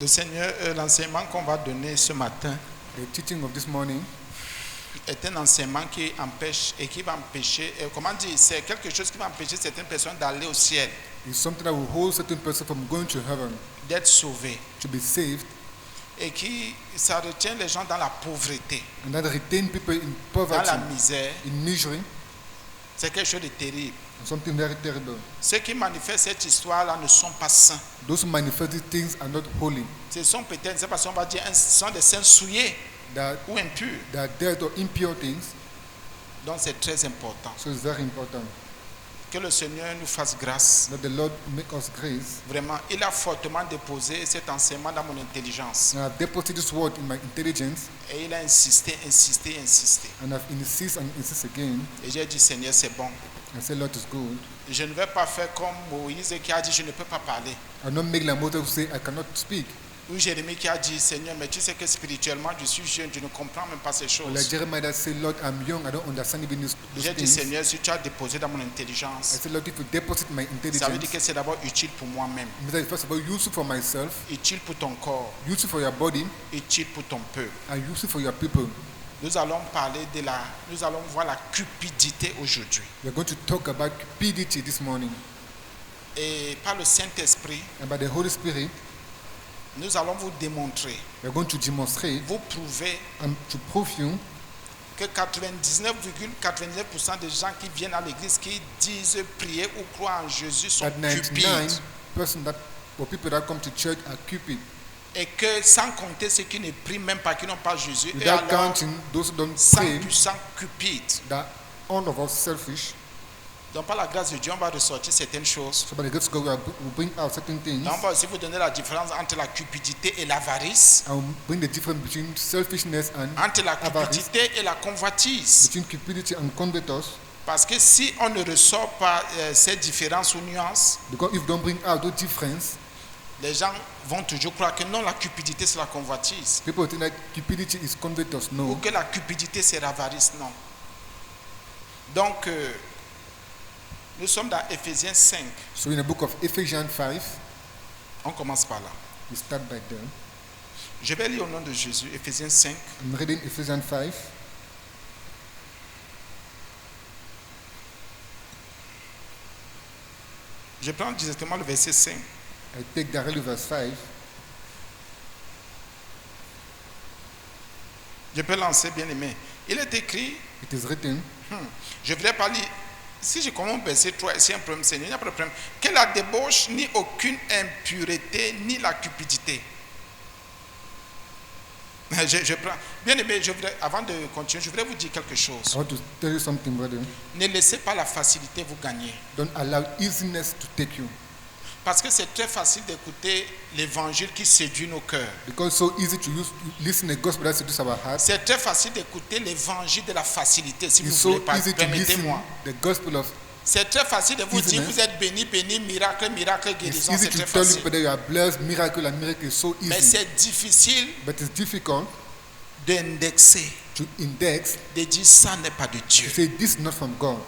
Le Seigneur, l'enseignement qu'on va donner ce matin The teaching of this morning est un enseignement qui empêche et qui va empêcher, comment dire, c'est quelque chose qui va empêcher certaines personnes d'aller au ciel, is something that will hold certain person from going to heaven, d'être sauvées, to be saved, et qui, ça retient les gens dans la pauvreté, and that retain people in dans poverty, la misère. in misery, C'est quelque chose de terrible. something very terrible. Ceux qui manifestent cette histoire-là ne sont pas saints. Those who manifest these things are not holy. Ce sont peut-être, c'est parce qu'on va dire, ce sont des saints souillés That ou impurs. they are dead or impure things, Donc c'est très important. so it's very important Que le Seigneur nous fasse grâce. that the Lord make us grace. Vraiment, il a fortement déposé cet enseignement dans mon intelligence. And I've deposited this word in my intelligence, Et il a insisté. and I've insist and insist again. Et j'ai dit, Seigneur, c'est bon. I say, Lord is good. Je ne vais pas faire comme Moïse qui a dit, je ne peux pas parler. I not make like Moses who say, I cannot speak. Ou Jérémie qui a dit, Seigneur, mais tu sais que spirituellement, je suis jeune, je ne comprends même pas ces Or like choses. Jeremiah that say, Lord, I'm young, I don't understand even those J'ai dit, things. Seigneur, si tu as déposé dans mon I intelligence, said, Lord, if you deposit my ça veut intelligence, dire que c'est d'abord utile pour moi-même, it means that first of all, use it for myself, utile pour ton corps, use it for your body, utile pour ton peuple. and use it for your people. Nous allons voir la cupidité aujourd'hui. We're going to talk about cupidity this morning. Et par le Saint-Esprit, And by the Holy Spirit, nous allons vous démontrer, we're going to demonstrate vous prouver and to prove you que 99,99% des gens qui viennent à l'église, qui disent prier ou croient en Jésus sont that cupides. 99% that or people that come to church are cupid. Et que sans compter ceux qui ne prient même pas, qui n'ont pas Jésus, et Without alors counting those who don't pray, 100% cupides. that all of us selfish. Donc par la grâce de Dieu, on va ressortir certaines choses. So by the grace of God, we will bring out certain things. Donc on va aussi vous donner la différence entre la cupidité et l'avarice, And we'll bring the difference between selfishness and entre la avarice, cupidité et la convoitise. between cupidity and covetous. Parce que si on ne ressort pas ces différences ou nuances, Because if you don't bring out those difference, les gens vont toujours croire que non, la cupidité c'est la convoitise, people think that cupidity is covetous. ou No. que la cupidité c'est l'avarice. Non. Donc, nous sommes dans Éphésiens 5. So in the book of Ephesians 5, On commence par là. we start by there. Je vais lire au nom de Jésus, Éphésiens 5. I'm reading Ephesians 5. Je prends directement le verset 5. I take directly verse 5. Je peux lancer, bien aimé. Il est écrit, It is written, je ne voulais pas lire. Si je commence verset 3, c'est un problème, Seigneur, il n'y a pas de problème. Que la débauche, ni aucune impureté, ni la cupidité. Je prends. Bien aimé, avant de continuer, je voudrais vous dire quelque chose. I want to tell you something, brother. Ne laissez pas la facilité vous gagner. Don't allow easiness to take you. Parce que c'est très facile d'écouter l'évangile qui séduit nos cœurs. Because it's so easy to listen to the gospel that seduces our hearts. C'est très facile d'écouter l'évangile de la facilité, si vous It's voulez so pas. easy to listen Permettez-moi. the gospel of. C'est très facile de vous dire, Easiness. vous êtes béni, béni, miracle, miracle, It's guérison. easy C'est to très tell you facile. that you are blessed, miracle and miracle is so Mais easy. c'est difficile But it's difficult d'indexer, to index de dire ça n'est pas de to Dieu. say this is not from God.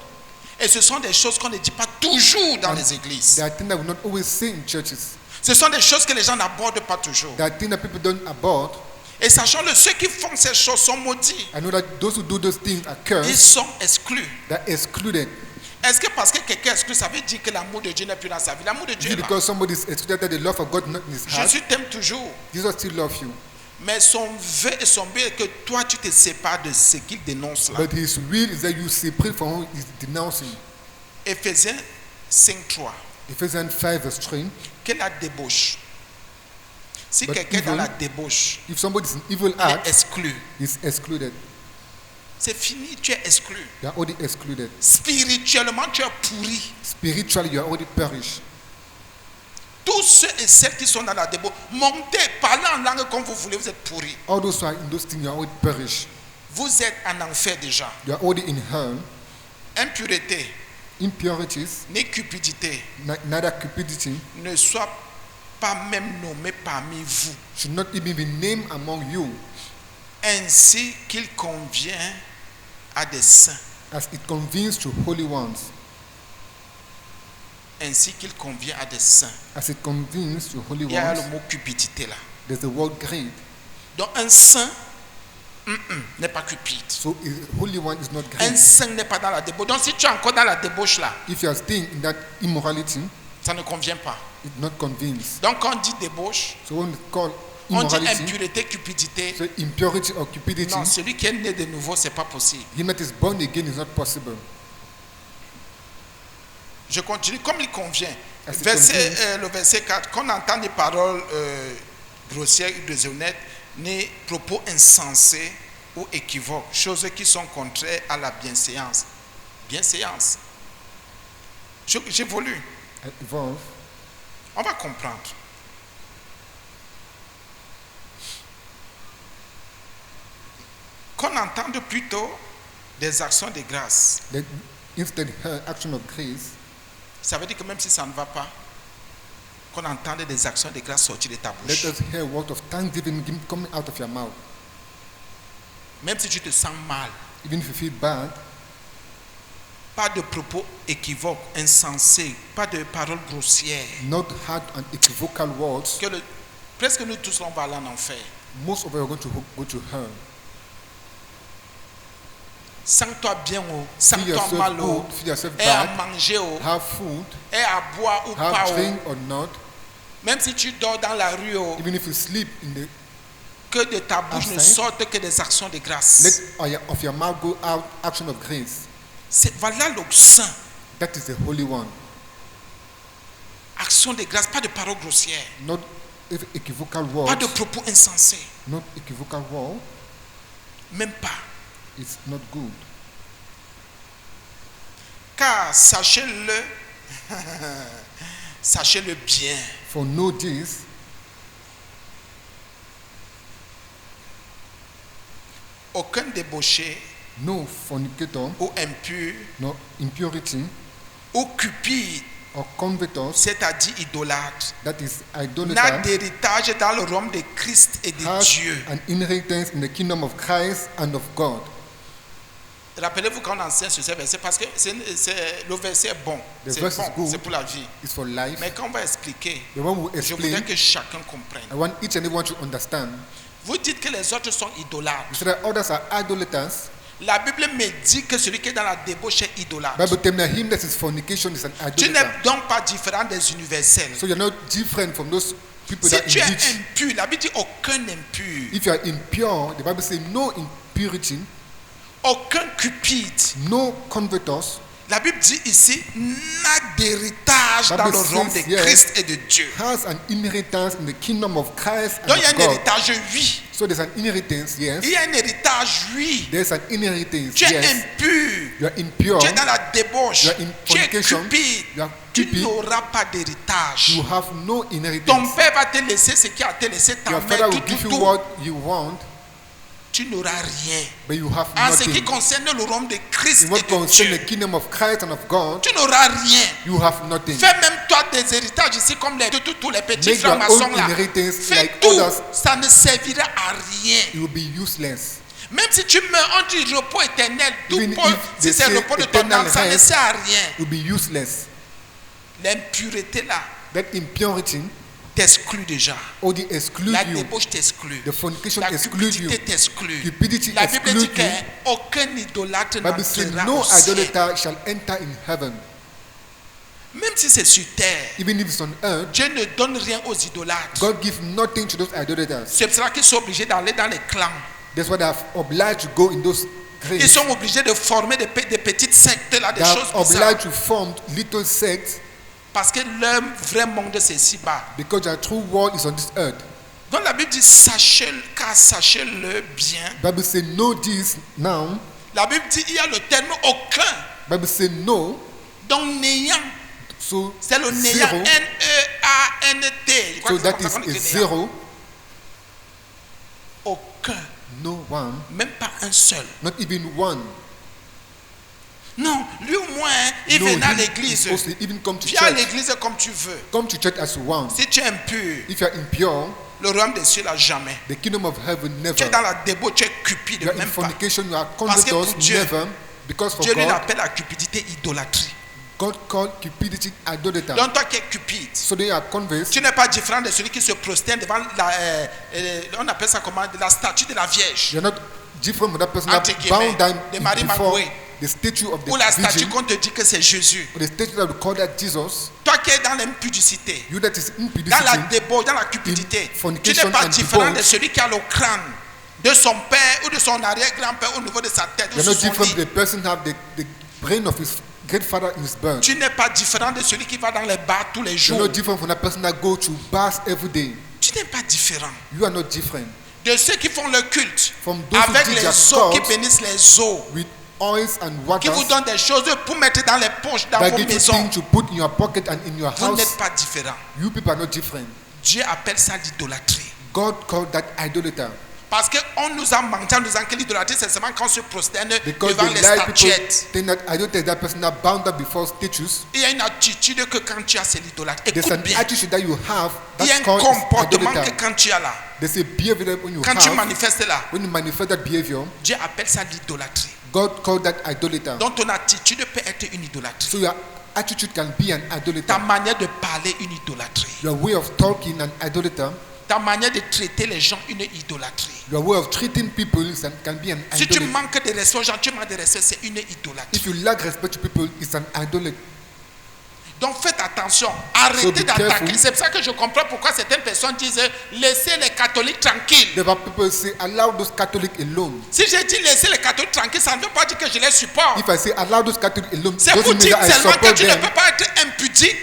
Et ce sont des choses qu'on ne dit pas toujours dans And les églises. There are things that we not always say in churches. Ce sont des choses que les gens n'abordent pas toujours. There are things that people don't abort. Et sachant-le, ceux qui font ces choses sont maudits. I know that those who do those things are Ils cursed. sont exclus. They're excluded. Est-ce que parce que quelqu'un est exclu, ça veut dire que l'amour de Dieu n'est plus dans sa vie? L'amour de Is Dieu est it là. because somebody is excluded that the love of God not in his heart? Jésus t'aime toujours. Jesus still loves you. Mais son vœu et son but est que toi, tu te sépares de ce qu'il dénonce là. But his will is that you separate from who is denouncing. Éphésiens 5.3. Ephesians 5 verse 3. Que la débauche. Si But quelqu'un est dans evil- la débauche, If somebody is in evil il est act, exclu. is excluded. C'est fini, tu es exclu. You are already excluded. Spirituellement, tu es pourri. Spiritually, you are already perished. Tous ceux et celles qui sont dans la débauche, montez, parlez en langue comme vous voulez, vous êtes pourris. All those who are in those things, you are already perished. Vous êtes en enfer déjà. You are already in hell. Impureté, Impurities, ni cupidité neither cupidity, ne soient pas même nommés parmi vous, should not even be named among you, ainsi qu'il convient à des saints. as it convenes to holy ones. Ainsi qu'il convient à des saints. As it convenes to holy Il y a le ones. mot cupidité là. There's the word greed. Donc un saint n'est pas cupide. So a holy one is not Un greed. saint n'est pas dans la débauche. Donc si tu es encore dans la débauche là, If you are staying in that immorality, ça ne convient pas. it's not convinced. Donc quand on dit débauche, So when it's called on dit immorality, impureté, cupidité. so impurity or cupidity, Non, celui qui est né de nouveau, c'est pas possible. him that is born again is not possible. Je continue comme il convient. As it Le verset 4, qu'on entend des paroles grossières ou déshonnêtes, ni propos insensés ou équivoques, choses qui sont contraires à la bienséance. Bienséance. J'évolue. Evolve. On va comprendre. Qu'on entende plutôt des actions de grâce. Let instead her action of grace, Ça veut dire que même si ça ne va pas, qu'on entende des actions de grâce sortir de ta bouche. let us hear a word of thanksgiving coming out of your mouth. Même si tu te sens mal, Even if you feel bad, pas de propos équivoques, insensés, pas de paroles grossières. not hard and equivocal words, Presque nous tous, on va aller en enfer. most of us are going to go to hell. Sens-toi bien, Feel sens-toi yourself mal, good, feel yourself et à bad, manger, have food, et à boire ou pas. have drink or not, Même si tu dors dans la rue, even if you sleep in the, que de ta bouche ne outside, sortent que des actions de grâce. let of your mouth go out action of grace. Voilà le saint. That is the Holy One. Action de grâce, pas de paroles grossières, Not equivocal pas de words, propos insensés, not equivocal word. même pas. It's not good. Car sachez-le, sachez-le bien. For know this, Aucun débauché no fornicator, ou impur no impurity, ou cupide, or covetous, c'est-à-dire idolâtre, that is n'a idolater, d'héritage dans le royaume de Christ et de has Dieu. an inheritance in the kingdom of Christ and of God. Rappelez-vous quand on enseigne sur ce verset, parce que le verset est bon, The c'est verse is bon, good. c'est pour la vie. It's for life. Mais quand on va expliquer, The one who je voudrais explain, que chacun comprenne. I want each and everyone to understand. Vous dites que les autres sont idolâtres. You say that others are idolaters. La Bible me dit que celui qui est dans la débauche est idolâtre. Bible tells me that him that is fornication is an Tu n'es idolater. donc pas différent des universels. So you're not different from those people Si that tu es in which, impur, la Bible dit aucun impur, if you are impure, the Bible says no impurity, aucun cupide. no covetous, La Bible dit ici, n'a d'héritage Bible dans le royaume de says, yes, Christ et de Dieu. has an inheritance in the kingdom of Christ and Donc il y a of un God. héritage, oui. So there's an inheritance, yes. Il y a un héritage, oui. There's an inheritance, Tu es yes. impur. You are impure. Tu es dans la débauche. You are in Tu es fornication. cupide. You are Tu cupid. n'auras pas d'héritage. You have no Ton inheritance. père va te laisser ce qu'il a te laissé, ta Your mère, father tout, will give tout, you tout. what you want, Tu n'auras rien. but you have En ce qui nothing. concerne le royaume de Christ In et what de concerns the Dieu, kingdom of Christ and of God, tu n'auras rien. you have nothing. Fais même toi des héritages ici comme tous les petits Make your francs-maçons own là. inheritance Fais like tout. others. Ça ne servira à rien. It will be useless. Même si tu meurs, on dit repos éternel. Tout Even pour, if si they c'est say le repos de ton eternal âme, ça ne rest, sert à rien. It will be useless. L'impureté là That impurity t'exclut déjà. only excludes La you. débauche t'exclut. The fornication La excludes you. cupidité t'exclut. Cupidity La Bible dit excludes you. qu'aucun idolâtre Bible says n'entrera no au ciel. idolater shall enter in heaven. Même si c'est sur terre, Even if it's on earth, Dieu ne donne rien aux idolâtres. God gives nothing to those idolaters. C'est pour cela qu'ils sont obligés d'aller dans les clans. That's why they are obliged to go in those Ils graves. sont obligés de former des petites sectes là, des They choses are bizarres. obliged to form little sects Parce que leur vrai monde c'est si-bas. because their true world is on this earth. Donc la Bible dit sachez-le, car sachez-le bien. Bible says know this now. La Bible dit il y a le terme aucun. Bible says no. Donc néant. So C'est le néant. zero. N-E-A-N-T. Je crois So que c'est that comme ça qu'on is dit a néant. zero. Aucun. No one. Même pas un seul. Not even one. Non, lui au moins, il No, vient à him l'église. is supposed to even come to Viens à church. l'église comme tu veux. Come to church as you want. Si tu es impur, If you are impure, le royaume des cieux là jamais. the kingdom of heaven Tu es never. dans la débauche, tu es cupide, You are in même pas. fornication, you are Parce que covetous, pour Dieu, never. Because for Dieu lui God, appelle la cupidité idolâtrie. God called cupidity idolater. Donc toi qui es cupide, So they are convinced. tu n'es pas différent de celui qui se prosterne devant on appelle ça comment, de la statue de la Vierge. You're not different from that person Entre that guillemets, bound down de Marie before Magoué. the statue of the Ou la statue Virgin, qu'on te dit que c'est Jésus. or the statue that we call that Jesus. Toi qui es dans l'impudicité, You that is dans la impudicity, débauche, dans la cupidité, in tu fornication n'es pas and différent de debauch. celui qui a le crâne de son père ou de son arrière-grand-père au niveau de sa tête ou you're sur not son different. lit. The person have the brain of his great father in his burn. Tu n'es pas différent de celui qui va dans les bars tous les You're jours. not different from that person that go to bars every day. Tu n'es pas différent You are not different de ceux qui font le culte from those who avec did les their eaux qui cults bénissent les eaux, with oils and qui waters vous donnent des choses pour mettre dans les poches dans that vos give you maisons. things to put in your pocket and in your Vous house. n'êtes pas différent. You people are not different. Dieu appelle ça l'idolâtrie. God called that idolater Parce qu'on nous a menti en nous disant que l'idolâtrie, c'est seulement quand on se prosterne because devant the les lie people statuettes. think that idolater is that person that bound up before statues. Il y a une attitude que quand tu as, c'est l'idolâtre. There's Écoute an bien. attitude that you have Il y a that's un called comportement que idolater. quand tu as là, There's a behavior that when you quand tu have, manifestes là, when you manifest that behavior, Dieu appelle ça l'idolâtrie. God called that idolater. Donc ton attitude peut être une idolâtrie. So your attitude can be an Ta idolater. manière de parler, une idolâtrie. Your way of talking, an idolater. Ta manière de traiter les gens, une idolâtrie. Your way of treating people can be an Si tu idolater. manques de respect aux gens, tu manques de respect, c'est une idolâtrie. If you lack respect to people, it's an idolater. Donc faites attention, arrêtez be d'attaquer. careful. C'est pour ça que je comprends pourquoi certaines personnes disent laissez les catholiques tranquilles. There are people say allow those Catholics alone. Si j'ai dit laissez les catholiques tranquilles, ça ne veut pas dire que je les supporte. If I say allow those Catholics alone, C'est pour doesn't mean dire that I seulement que support tu ne them. peux pas être impudique,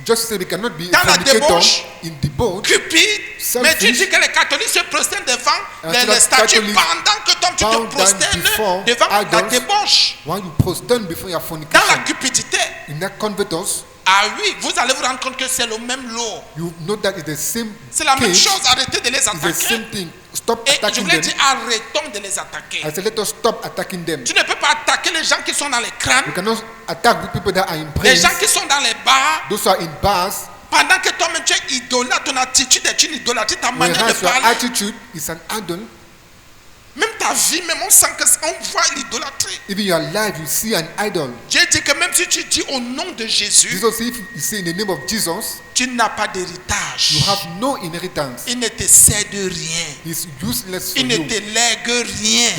Just say they cannot be Dans la fornicator débauche, in debauch. cupide, Selfish. mais tu dis que les catholiques se prosternent devant And les that statues Catholic pendant que toi tu bow te down prosternes before devant la idols. débauche, While you prostern before your dans la fornication, cupidité. in that converters, Ah oui, vous allez vous rendre compte que c'est le même lot. you know that it's the same C'est la même case, chose, arrêtez de les it's the attaquer. same thing. Stop Et je attacking voulais them. dire, arrêtons de les attaquer. I said let us stop attacking them. Tu ne peux pas attaquer les gens qui sont dans les crânes, We cannot attack the people that are in les praise, gens qui sont dans les bars, those who are in bars, pendant que toi-même tu es idolâtre, ton attitude est une idolâtrie, ta manière de whereas your parler, attitude is an idol. même ta vie, même on sent qu'on voit l'idolâtrie. Even your life, you see an idol. Dieu dit que même si tu dis au nom de Jésus, Jesus said, if you say in the name of Jesus, tu n'as pas d'héritage. you have no inheritance. Il ne te sert de rien. He's useless for Il ne you. te lègue rien.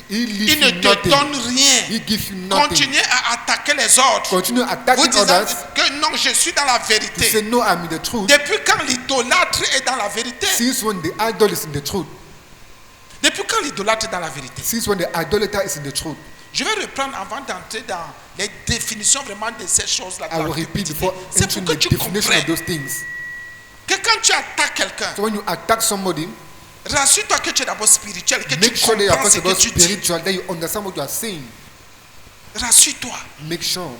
He Il leaves ne you te nothing. donne rien. He gives you nothing. Continuez à attaquer les autres. Continue Vous attacking disant others. que non, je suis dans la You vérité. say, no, I'm in the truth. Depuis quand l'idolâtre est dans la vérité? Since when the idol is in the truth? Depuis quand l'idolâtre est dans la vérité? Since when the idolater is in the truth? Je vais reprendre avant d'entrer dans les définitions vraiment de ces choses-là. I will repeat before C'est entering pour que the tu definition of comprennes those things. que quand tu attaques quelqu'un, So when you attack somebody, rassure-toi que tu es d'abord spirituel, que tu make sure that you are comprends first ce of que all tu dis. spiritual, that you understand what you are saying. Rassure-toi. Make sure.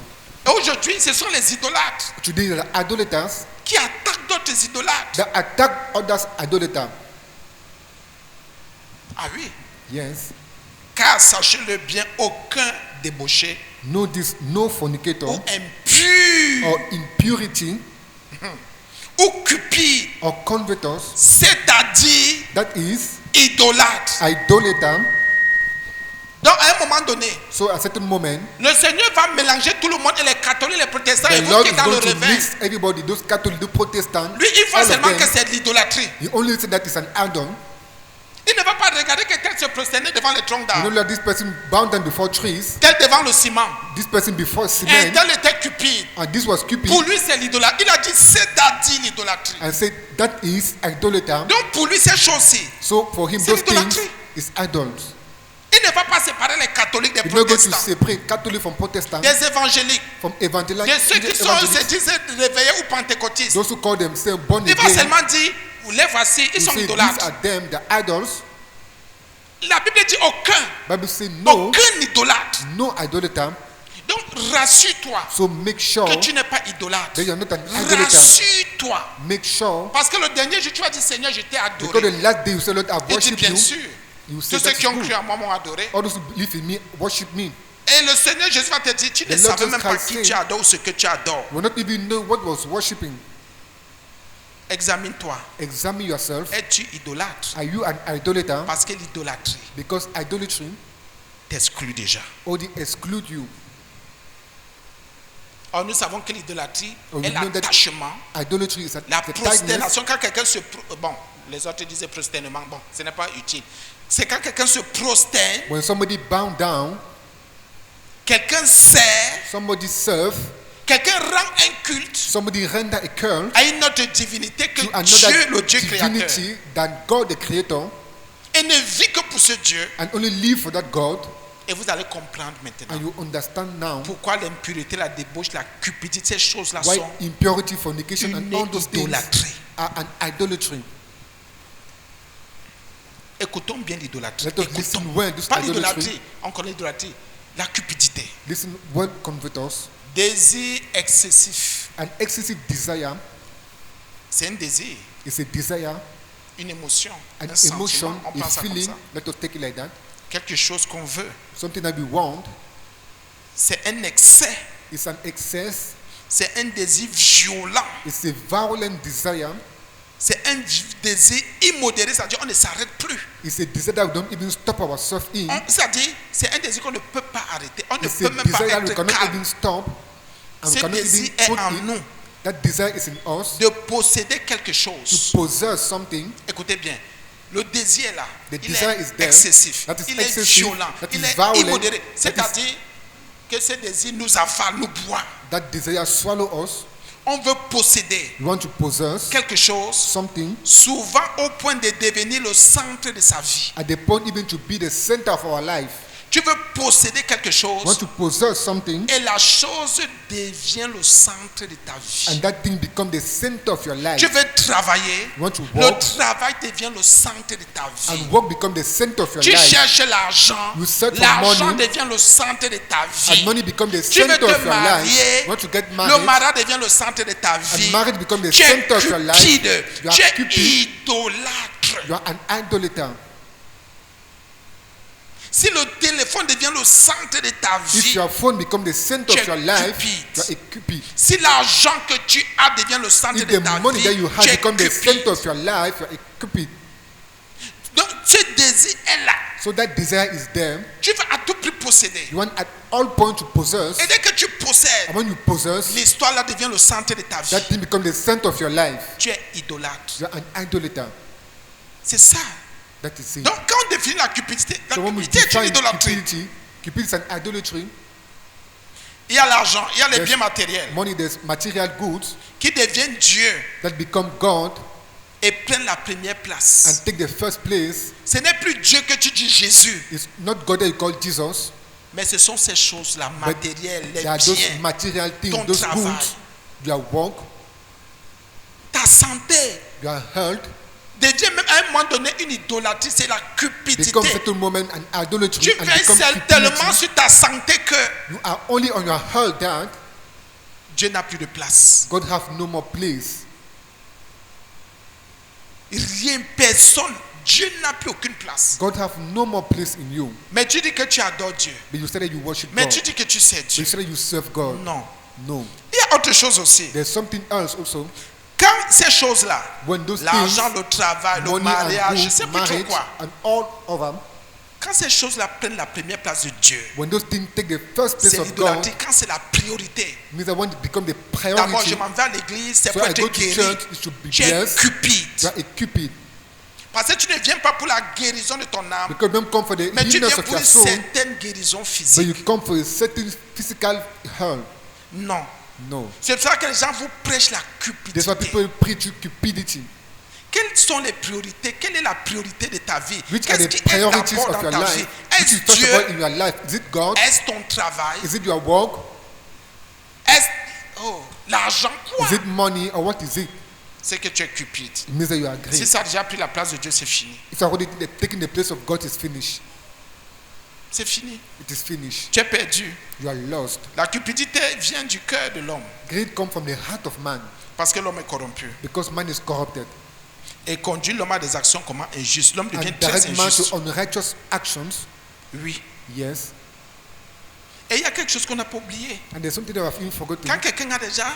Et aujourd'hui, ce sont les idolâtres Today, the idolaters qui attaquent d'autres idolâtres. that attack others idolaters. Ah oui. Yes. Car sachez-le bien, aucun débauché Know this, no fornicator ou impur or impurity ou cupide, or converters, c'est-à-dire that is idolâtre. idolater. Donc à un moment donné, So at a certain moment, le Seigneur va mélanger tout le monde, et les catholiques, les protestants, et the vous Lord qui is êtes dans le going to réveil. mix everybody, those Catholics, those Protestants, Lui, il voit all of seulement them. que c'est de l'idolâtrie. He only said that is an idol. Il ne va pas regarder quelqu'un se prosterner devant les troncs You d'arbres, know that this person bound down before trees, tel devant le ciment. this person before Et cement, tel était cupide. and this was cupid, Pour lui, c'est l'idolâtrie. Il a dit, c'est-à-dire l'idolâtrie. and said that is idolater. Donc pour lui, ces choses-ci, So for him, C'est those things l'idolâtrie. is idols. il ne va pas séparer les catholiques des He's not going to protestants, separate Catholic from Protestant, des évangéliques, from de evangelical. ceux qui se disent réveillés ou pentecôtistes. Those who call themselves born Il va again, seulement dire, les voici, ils he sont say these idolâtres. are them, the idols. La Bible dit aucun, Bible say no, aucun idolâtre. no idolater. Donc rassure-toi So make sure que tu n'es pas idolâtre. that you are not an idolater. Rassure-toi. Make sure, Parce que le dernier jour, tu vas dire, Seigneur, je t'ai because adoré. the last day you say, Lord, I've Il dit, worshipped bien you. sûr. You say Tous ceux that qui ont is cru true. à moi m'ont adoré. All those who believe in me, worship me. Et le Seigneur Jésus va te dire, tu ne The Lord savais Jesus même pas Christ qui said- tu adores ou ce que tu adores. Will not even know what was worshiping. Examine-toi. Examine yourself. Es-tu idolâtre? Are you an idolater? Parce que l'idolâtrie Because idolatry t'exclut déjà. only exclude you. Or, nous savons que l'idolâtrie Oh, est we know that l'attachement, idolatry is la the tightness. prosternation. Quand quelqu'un se... Bon, les autres disaient prosternement. Bon, ce n'est pas utile. C'est quand quelqu'un se prosterne, When somebody bow down, quelqu'un sert, somebody serve, quelqu'un rend un culte somebody render a cult à une autre divinité que to Dieu, another le Dieu créateur. divinity than God the Creator, Et ne vit que pour ce Dieu. and only live for that God. Et vous allez comprendre maintenant And you understand now pourquoi l'impureté, la débauche, la cupidité, ces choses-là why sont impurity, fornication, une and all those things idolâtrie. are an idolatry. Écoutons bien l'idolâtrie. Let us Écoutons. listen well this Pas idolatry. l'idolâtrie, on connaît l'idolâtrie. La cupidité. Listen well, converters. Désir excessif. An excessive desire C'est un désir, is a desire, une émotion, an un sentiment. emotion, On a pense ça comme feeling. ça. Let us take it like that. Quelque chose qu'on veut. Something that we want C'est un excès. is an excess. C'est un désir violent. It's a violent desire. C'est un désir immodéré. C'est-à-dire on ne s'arrête plus. It's a desire that we don't even stop ourselves in. C'est-à-dire c'est un désir qu'on ne peut pas arrêter. On ne It's peut a même pas desire that we être cannot calme. even stop. And we Ce cannot désir even est put en it. nous. That desire is in us De posséder quelque to chose. possess something. Écoutez bien. Le désir est là. The Il desire est is there. excessif. That is Il est excessive. violent. That Il is est violent. immodéré. That is- C'est-à-dire que ce désir nous avale, nous boit. That desire swallow us. On veut posséder We want to possess quelque chose, something souvent au point de devenir le centre de sa vie. at the point even to be the center of our life. Tu veux posséder quelque We want chose to possess something, et la chose devient le centre de ta vie. and that thing becomes the center of your life. Tu veux travailler, You want to le work, travail devient le centre de ta vie. and work becomes the center of your Tu life. cherches l'argent, You search for l'argent money, devient le centre de ta And vie. money becomes the Tu veux center of te your life. marier, You want to get le married, mariage devient le centre de ta vie. and marriage becomes the Tu es center of your life. cupide, You are tu es cupid. idolâtre. You are an idolater. Si le téléphone devient le centre de ta If vie, your phone becomes the center Tu of es your life, cupid. you are a cupid. si l'argent que tu as devient le centre If de the ta money vie, that you tu have es becomes the cupide. center of your life, you are a cupid. Donc ce désir est là. So that desire is there. Tu veux à tout prix posséder. You want at all points to possess. Et dès que tu possèdes, And when you possess, l'histoire là devient le centre de ta vie. that thing becomes the center of your life. Tu es idolâtre. You are an idolater. C'est ça. That is it. Donc quand on définit la cupidité, la So when we cupidité est une define idolâtrie. cupidity, cupidity is an idolatry. Il y a l'argent, il y a les There's biens matériels money, there's material goods qui deviennent Dieu that become God et prennent la première place. and take the first place. Ce n'est plus Dieu que tu dis Jésus, It's not God that you call Jesus, mais ce sont ces choses-là matérielles, les there are those biens, material things, ton those travail. goods, your work, ta santé. your health, Devient même à un moment donné une idolâtrie, c'est la cupidité. become certain moment an idolatry Tu and veilles become tellement cupidity. sur ta santé que You are only on your health that Dieu n'a plus de place. God have no more place. Rien, personne, Dieu n'a plus aucune place. God have no more place in you. Mais tu dis que tu adores Dieu. But you say that you worship Mais God. tu dis que tu sais But Dieu. you say that you serve God. Non. No. Il y a autre chose aussi. There's something else also. Quand ces choses-là, When those l'argent, things, le travail, le money mariage, je ne and sais goods, plus trop marriage, quoi. and all of them, Quand ces choses-là prennent la première place de Dieu, when those things take the first place c'est of God, l'idolâtrie. Quand c'est la priorité. means that when it become the D'abord, priority, je m'en vais à l'église, c'est so pour I être go to guéri. church, it should be Tu es blessed. cupide. You are a cupid. Parce que tu ne viens pas pour la guérison de ton âme, Because don't come for the mais tu viens illness of pour your une soul, certaine guérison but physique. you come for a certain physical health. Non. No. C'est pour ça que les gens vous prêchent la That's why cupidité. people preach you cupidity. Quelles sont les priorités? Quelle est la priorité de ta vie? Which are Qu'est-ce the qui est priorities d'abord of dans your ta vie? life? Which is Est-ce first of all Dieu? in your life? Is it God? Est-ce ton travail? Is it your work? Est-ce l'argent? Quoi? Is it money or what is it? C'est que tu es cupide. It means that you are Si great. ça a déjà pris la place de Dieu, c'est fini. If you are already taking the place of God, is finished. C'est fini. It is finished. Tu es perdu. You are lost. La cupidité vient du cœur de l'homme. Greed comes from the heart of man Parce que l'homme est corrompu. because man is corrupted Et conduit l'homme à des actions comment injustes. L'homme devient and très direct man injuste. to unrighteous actions. Oui. Yes. Et il y a quelque chose qu'on n'a pas oublié. And there's something that I've even forgotten. Quand quelqu'un a déjà,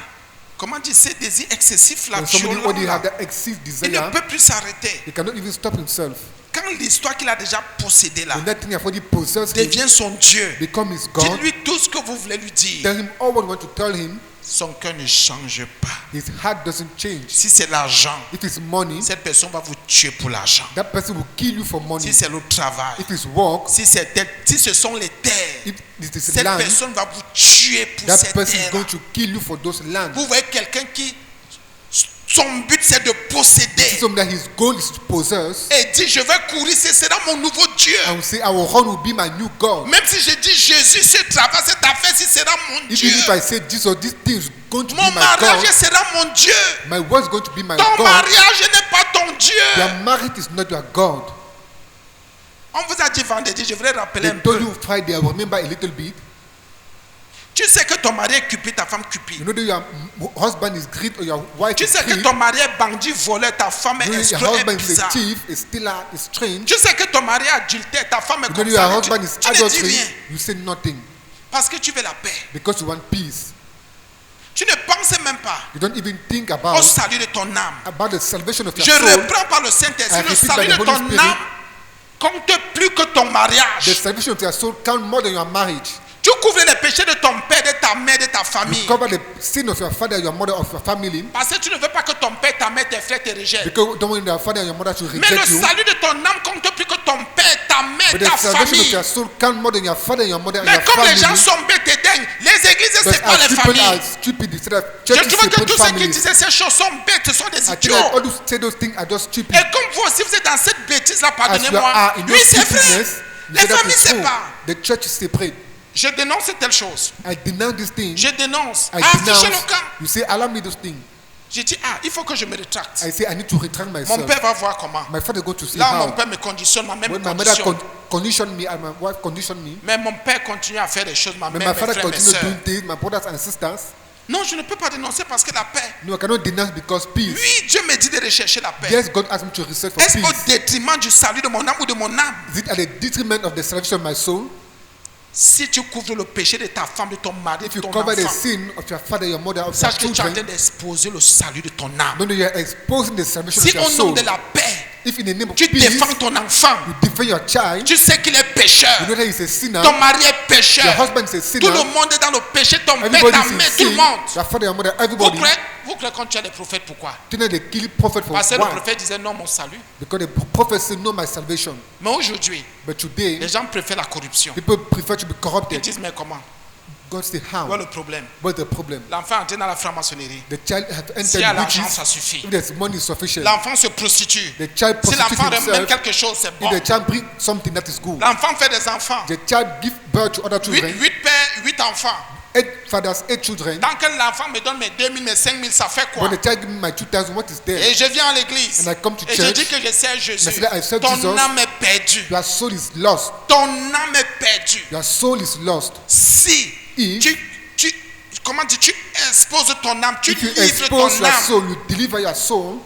comment dire, ces désirs excessifs là, When somebody violents, already là, have that excessive il ne desire, peut plus s'arrêter. he cannot even stop himself. Quand l'histoire qu'il a déjà possédée là when that thing already possessed him, devient son Dieu, become his God, dites-lui tout ce que vous voulez lui dire. tell him all what you want to tell him. Son cœur ne change pas. His heart doesn't change. Si c'est l'argent, If it's money, cette personne va vous tuer pour l'argent. that person will kill you for money. Si c'est le travail, If it's work, si ce sont les terres, if it is cette land, personne va vous tuer pour that cette person is terre. going to kill you for those lands. Vous voyez quelqu'un qui, son but c'est de posséder. So that his goal is to possess, Et dit, je vais courir, ce sera mon nouveau Dieu. and will say, I will run, will be my new God. Même si je dis Jésus, ce travail, cette affaire, ce sera mon Dieu. Even if I say Jesus, this thing is going to Mon be my mariage God, sera mon Dieu. my word is going to be my Ton God. mariage n'est pas ton Dieu. Your marriage is not your God. On vous a dit vendredi, je voudrais rappeler They un told peu. you Friday, I will remember a little bit. Tu sais que ton mari est cupide, ta femme You cupide. know that your husband is greed or your wife Tu is sais que greed. ton mari est bandit, voleur, ta femme est You know your escroc, est husband is a bizarre. thief, a stealer, is strange. Tu sais que ton mari est adultère, ta femme est You know comme that your ça. husband is Tu ne dis adultery. rien You say nothing parce que tu veux la paix. because you want peace. Tu ne penses même pas You don't even think au about salut de ton âme. the salvation of your Je soul. reprends par le Saint-Esprit. I Le repeat salut by the de Holy ton Spirit. âme compte plus que ton The mariage. salvation of your soul count more than your marriage. Tu couvres les péchés de ton père, de ta mère, de ta You famille. cover the sin of your father, your mother, of your family. Parce que tu ne veux pas que ton père, ta mère, tes frères te rejettent. Because you don't want your father and your mother to Mais le reject you. salut de ton âme compte plus que ton père, ta mère, But ta the salvation of famille. your soul count more than your father and your mother and Mais your comme les gens family. sont bêtes et dingues, les églises, But c'est pas as les people are familles. stupid, instead of Je churches trouve que separate tous ceux qui families. disaient ces choses sont bêtes, ce sont des I think idiots. that all those say those things are just stupid. Et comme vous aussi, vous êtes dans cette bêtise-là, As you pardonnez-moi. are in Oui, your c'est vrai. stupidness, you Les say that familles is true. séparent. The church is separate. Je dénonce telle chose. I denounce this thing. Je dénonce. I Affichez denounce. le camp. You say, allow me this thing. J'ai dit, il faut que je me rétracte. I say, I need to retract Mon myself. père va voir comment. My father go to see Là, mon how. père me conditionne, ma mère me When my mother conditionne. conditioned me and my wife conditioned me, Mais mon père continue à faire des choses, ma when mère, my mes father frères, mes continued soeurs. doing things, my brothers and sisters, Non, je ne peux pas dénoncer parce que la paix. no, I cannot denounce because peace. Oui, Dieu me dit de rechercher la paix. Yes, God asked me to research for Est-ce au peace. détriment du salut de mon âme ou de mon âme? Is it at the detriment of the salvation of my soul? Si tu couvres le péché de ta femme, de ton mari, If de you ton cover the enfant, sin of your father, your mother, of your sache que tu es en train children, d'exposer le salut de ton âme. no, you are exposing the salvation Si of your au nom soul. de la paix, If in the name of tu peace, défends ton enfant, you defend your child, tu sais qu'il est pécheur, you know that he's a sinner, ton mari est pécheur, your husband is a tout le sinner, monde est dans le péché, ton père, everybody ta is in mère, tout le sin, monde. your father, your mother, Vous everybody. croyez quand tu as des prophètes, pourquoi? Do you know they kill prophet for Parce que le why? prophète disait non, mon salut. Because the prophet said, know my salvation. Mais aujourd'hui, But today, les gens préfèrent la corruption. people prefer to be Ils corrupted. disent mais comment? God say Où est how? le problème? What's the problem? L'enfant est entré dans la franc-maçonnerie. The child has S'il y a entered l'argent, witches. ça suffit. If there's money sufficient, L'enfant se prostitue. the child Si prostitutes l'enfant ramène himself. quelque chose, c'est bon. If the child brings something that is good, L'enfant fait des enfants. the child gives birth to other 8 children. pères, 8 enfants. 8 fathers, 8 children. Tant que l'enfant me donne mes 2000, mes 5000, ça fait quoi? When the child gives me my 2,000, what is there? Et je viens à l'église. And I come to Et je church. dis que je sers Jésus. And I say that I serve Ton Jesus. âme est perdue. Your soul is lost. Ton âme est perdue. Your soul is lost. Si If- comment dis tu exposes ton âme, tu If you livres ton expose your âme. soul, you deliver your soul.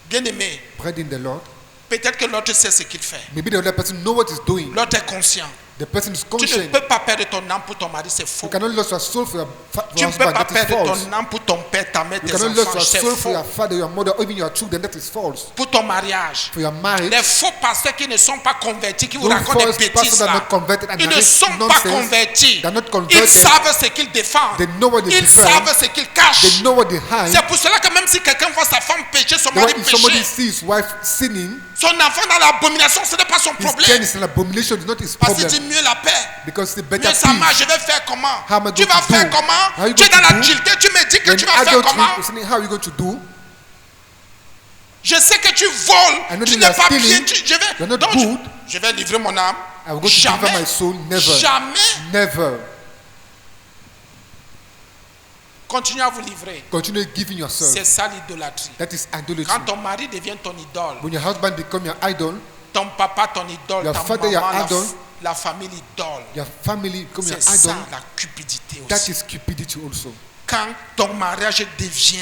Bien-aimé, Bread in the Lord. peut-être que l'autre sait ce qu'il fait. Maybe the other person know what he's doing. L'autre est conscient. The person is Tu ne conscient. peux pas perdre ton âme pour ton mari, c'est faux. You cannot lose your soul for your Tu ne peux husband. pas That is perdre false. ton âme pour ton père, ta mère, You tes cannot lose enfants, your c'est soul for faux. your father, your mother, or even your children. That is false. Pour ton mariage. For your marriage, Les faux pasteurs qui ne sont pas convertis, qui vous those racontent des false bêtises pastors are là, not converted and ils ne narrate sont pas nonsense. convertis. They're not Ils converted. savent ce qu'ils défendent. They know what they Ils defend. savent ce qu'ils cachent. They know what they hide. C'est pour cela que même si quelqu'un voit sa femme pécher, son Then mari when somebody pécher, sees his wife sinning, son enfant dans l'abomination, ce n'est pas son his child problème. is an abomination. It's not his Parce qu'il problem. dit mieux la paix. Because it's a better Mieux ça marche, peace. je vais faire comment? How am I Tu going vas to faire do? comment? How are you Tu es going dans to do? l'adultère, tu me dis que When tu vas faire adultery comment? is saying, how are you going to do? Je sais que tu I voles, know tu that n'es you are pas bien, stealing. je vais, You're not donc, good. je vais livrer mon âme. I will go to deliver Jamais, my soul. Never. jamais Never. continue à vous livrer. Continue giving yourself. C'est ça l'idolâtrie. That is idolatry. Quand ton mari devient ton idole, When your husband become your idol, ton papa ton idole, Your ta father, your maman, idol. la famille l'idole. your family become your C'est ça idol. la cupidité That aussi. is cupidity also. Quand ton mariage devient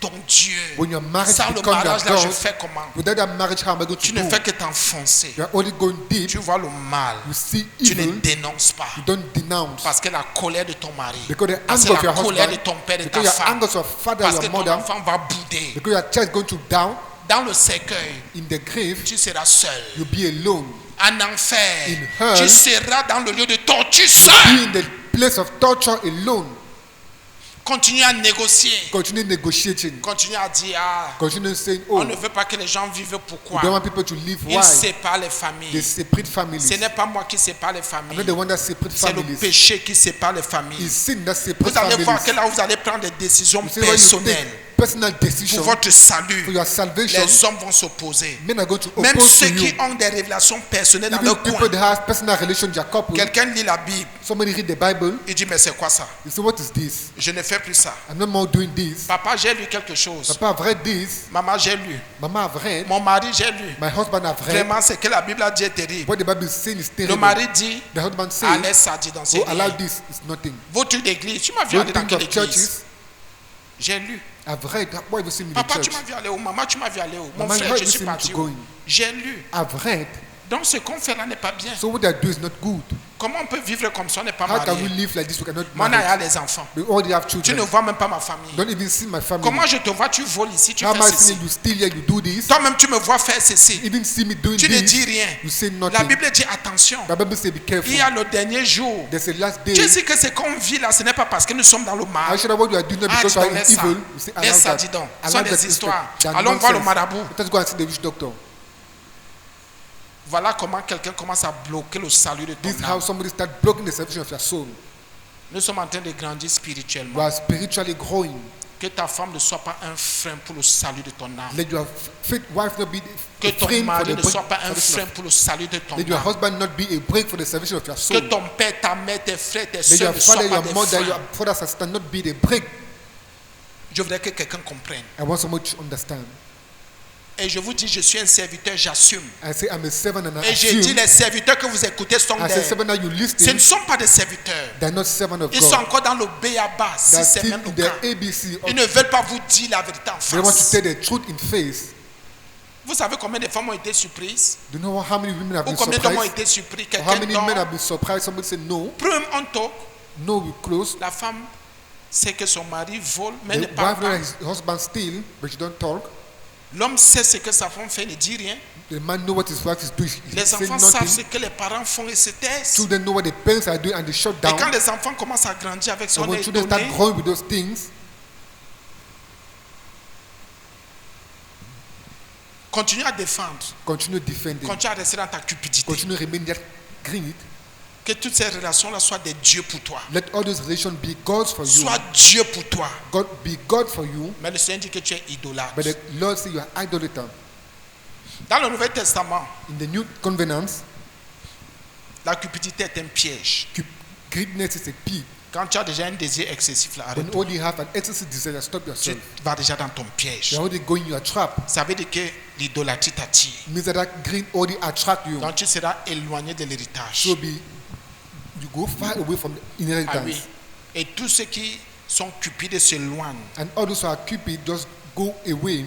ton Dieu, When your marriage sans le becomes your mariage là, je God, fais comment? without that marriage, how am I going Tu to ne do? fais que t'enfoncer. You are only going deep. Tu vois le mal. You see Tu ne evil. dénonces pas. You don't denounce. Parce que la colère de ton mari, Because the parce que anger of la your colère de husband, ton père et de ta because your femme, anger of your father, parce que your ton mother, enfant va bouder. because your child is going to down, Dans le cercueil, In the grave, tu seras seul. you'll be alone. En enfer, In hell, tu seras dans le lieu de torture You'll seul. be in the place of torture alone. Continue à négocier. Continue negotiating. Continue à dire, ah, Continue saying, on oh, ne veut pas que les gens vivent pourquoi. we don't want people to live. Ils Why? séparent les They familles. separate families. Ce n'est pas moi qui sépare les I'm familles. not the one that separate C'est le families. péché qui sépare les familles. It's sin that separates Vous allez voir families. que là où vous allez prendre des décisions You see, when you personnelles take personal pour decision votre salut, for your salvation, les hommes vont s'opposer. men are going to Même oppose ceux to qui you. ont des révélations personnelles dans Even leur people coin. that have personal relation to their couple, Quelqu'un lit la Bible, somebody read the Bible, il dit mais c'est quoi ça? you say, what is this? Je ne fais plus ça. I'm not more doing this. Papa, j'ai lu quelque chose. Papa, I've read this. Maman, j'ai lu. Mama, I've read. Mon mari, j'ai lu. My husband, I've read. Vraiment, c'est que la Bible a dit est terrible. What the Bible is saying is Le terrible. mari dit, The husband allez says, ça dit dans ces oh, allow livres. this, it's nothing. Vos trucs d'église, tu m'as vu Don't aller dans think quelle of église? churches. J'ai lu. I've read. Why have you seen me in the Papa, tu church? m'as vu aller où? Maman, tu m'as vu aller où? Mon Maman, frère, why je you suis see me parti to où? going? J'ai lu. I've read. Donc ce qu'on fait là n'est pas bien. So what they do is not good. Comment on peut vivre comme ça? On n'est pas How can we marié. live like this? We cannot Moi, marry. il y a les enfants. We already have Tu ne children. vois même pas ma famille. Don't even see my family. Comment je te vois? Tu voles ici, tu How fais am I ceci. seeing you steal here? You do this. Toi-même, tu me vois faire ceci. Even see me doing Tu ne dis this. rien. You say La nothing. Bible dit attention. The Bible says be careful. Il y a le dernier jour. There's a last day. Tu sais que ce qu'on vit là, ce n'est pas parce que nous sommes dans le I mal. should have what you are doing not Ah, because dis you are donc, in laisse ça. evil. You say Laisse ça, allow dis that. donc. Ce Allow sont that des respect. histoires. They are Allons voir le nonsense. marabout. Let us go and see the witch doctor. Voilà comment quelqu'un commence à bloquer le salut de ton This is how âme. somebody start blocking the salvation of your soul. Nous sommes en train de grandir You spirituellement. are spiritually growing. Que ta femme ne soit pas un frein pour le salut de ton âme. Let your fit wife not be Que a ton friend for mari the ne soit pas un salvation frein of- pour le salut de ton Let your âme. husband not be a break for the salvation of your Que soul. ton père, ta mère, tes frères, tes Let soeurs your ne soient father, pas your des mother, your freins. father, sister not be the break. Je voudrais que quelqu'un comprenne. I want someone to understand. Et je vous dis, je suis un serviteur, j'assume. I say I'm a servant and I Et j'ai dit, assume. les serviteurs que vous écoutez sont I say des... servant that you Ce listen, ne sont pas des serviteurs. they're not servant of Ils sont God. encore dans le béaba, si They're c'est still même le in cas. the ABC. Ils ne veulent pas vous dire la vérité en They want to face. tell the truth in face. Vous savez combien de femmes ont été surprises? Do you know how many women have Ou been combien d'hommes ont surprised? été surpris? Or how Quelqu'un many men have dort, been surprised? Somebody said no, prime un talk. no, we close. La femme sait que son mari vole, mais The ne wife parle knows pas. that his husband steal, but she don't talk. L'homme sait ce que sa femme fait, ne dit rien. The man know what his wife is doing. He Les say enfants savent ce nothing. que les parents font et se taisent. Children know what the parents are doing and they shut Et down. quand les enfants commencent à grandir avec And son when œil children donné, start growing with those things, continue à défendre. continue defending. Continue à rester dans ta cupidité. Continue remain that greed. Que toutes ces relations-là soient des dieux pour toi. Let all those relations be gods for you. Sois Dieu pour toi. God be God for you. Mais le Seigneur dit que tu es idolâtre. But the Lord say you are idolater. Dans le Nouveau Testament, In the new covenant, la cupidité est un piège. greediness is a pig. Quand tu as déjà un désir excessif, là, When arrête. all you have an excessive desire, stop Tu yourself. vas déjà dans ton piège. You're already going in your trap. Ça veut dire que l'idolâtrie t'attire. It means that greed already attract you. Donc tu seras éloigné de l'héritage. So be you go far away from the Ah oui. inheritance. Et tous ceux qui sont cupides s'éloignent. And all those who are cupid just go away.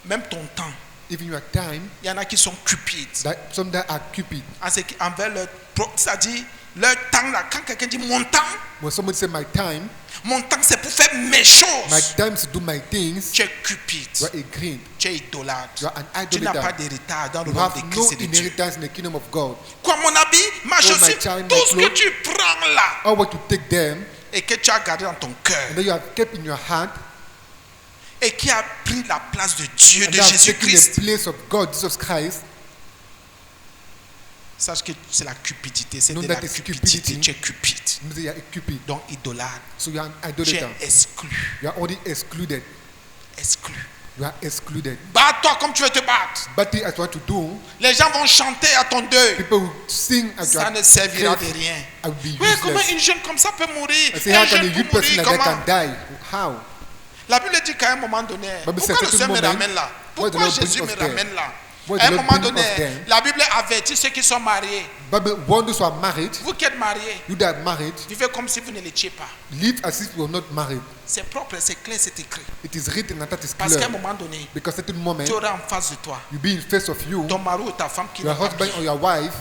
Même ton temps. Even your time, Il y en a qui sont cupides. that some that are cupid. Envers leur c'est-à-dire leur temps là. Quand quelqu'un dit mon temps When somebody say my time c'est pour faire mes choses. is to do my things, Tu es cupide. you are a greed. Tu es idolâtre. You are an Tu n'as pas idolater. d'héritage dans le You royaume have de no Christ et de Dieu. inheritance in the kingdom of God. Quoi, mon habit, ma my chaussure, child, tout my ce que clothes. tu prends là Or what you take them et que tu as gardé dans ton cœur and then you have kept in your heart et qui a pris la place de Dieu, and de they have taken Jésus-Christ. the place of God, Jesus Christ. Sache que c'est la cupidité, c'est No, de that la is cupidité. cupidity. Tu es cupide, It means that you are a cupid. donc idolâtre. So you are an Tu idolater. es exclu. You are already excluded. Exclu. You are excluded. Bats-toi comme tu veux te battre. But as what to do, Les gens vont chanter à ton deuil. people will sing at Ça your ne servira de grave. rien. I will be Oui, comment useless. une jeune comme ça peut mourir? I say, Un how can a jeune youth peut person mourir like that comment? can die? How? La Bible dit qu'à un moment donné, Bible pourquoi says le at Seigneur a me moment, ramène là? why the Pourquoi Lord Jésus bring me us there? ramène là? Why the À un Lord moment bring us donné, there? la Bible avertit ceux qui sont mariés. Bible warn those who are married, Vous qui êtes mariés, you that are married, vivez comme si vous ne l'étiez pas. live as if you are not married. C'est propre, c'est clair, c'est écrit. It is written and that is Parce qu'à un clear. moment donné, Because at a moment, tu auras en face de toi you be in face of you, ton mari ou ta femme qui your n'est pas husband bien, or your wife,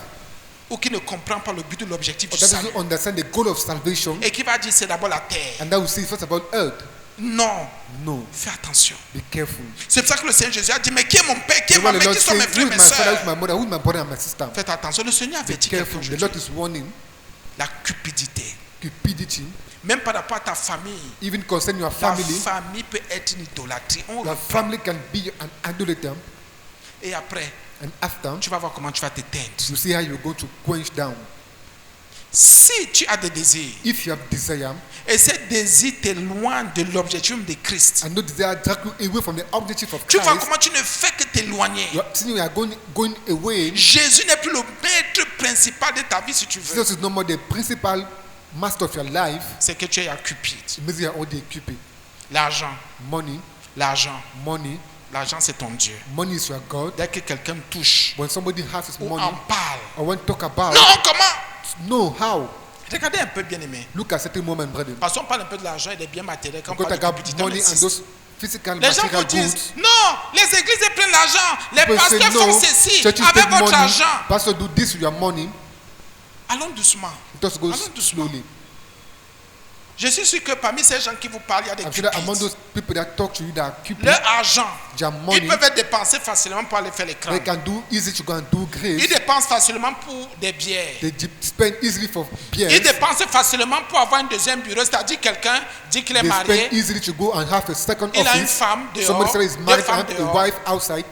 ou qui ne comprend pas le but de l'objectif or du that salut doesn't understand the goal of salvation, et qui va dire c'est d'abord la terre. and that will say first about earth. Non, No. fais attention. Be careful. C'est pour ça que le Seigneur Jésus a dit, mais qui est mon père, qui est So ma when the mère, Lord qui sont mes says, frères, who mes is my father, who is soeurs? my mother, who is my brother and my sister? Faites attention, le Seigneur Be avertit quelqu'un careful. The aujourd'hui. Lord is warning. La cupidité, Cupidity, même par rapport à ta famille. even concerning your Ta family. famille peut être une idolâtrie. On Your reprend. family can be an idolater. Et après, And after, tu vas voir comment tu vas t'éteindre. you see how you're going to quench down. Si tu as des désirs, If you have desire, et ces désirs t'éloignent de l'objectif de Christ, and no desire drag you away from the objective of tu vois Christ, comment tu ne fais que t'éloigner. you are going away. Jésus n'est plus le maître principal de ta vie, si tu veux. Jesus is no more the principal master of your life. C'est que tu es à cupide. It means you are already cupid. L'argent, Money, l'argent, money, l'argent c'est ton Dieu. money is your God. Dès que quelqu'un touche When somebody has his ou money, en parle, or when talk about, non, comment? no, how? Regardez un peu, bien aimé. Look at certain moment, brother. Parce qu'on parle un peu de l'argent et des biens matériels. Quand on Because I parle de got cupidité, on money and insiste. those physical Les gens vous material disent, goods. non, les églises elles prennent l'argent, les People say pasteurs font no, ceci churches avec take votre money. argent. Pastor do this with your money. Allons doucement. Just go Allons doucement. slowly. Je suis sûr que parmi ces gens qui vous parlent, il y a des I'm sure that among cupides. those people that talk to you that are cupid, Leur argent, their ils money, peuvent être dépensés facilement pour aller faire les they crânes. can do easy to go and do Ils grace. dépensent facilement pour des bières. They spend easily for Ils beers. dépensent facilement pour avoir un deuxième bureau. C'est-à-dire quelqu'un dit qu'il est They marié, spend easily to go and have a second il a une office. femme dehors, Somebody says he's deux married femmes and have a dehors. wife outside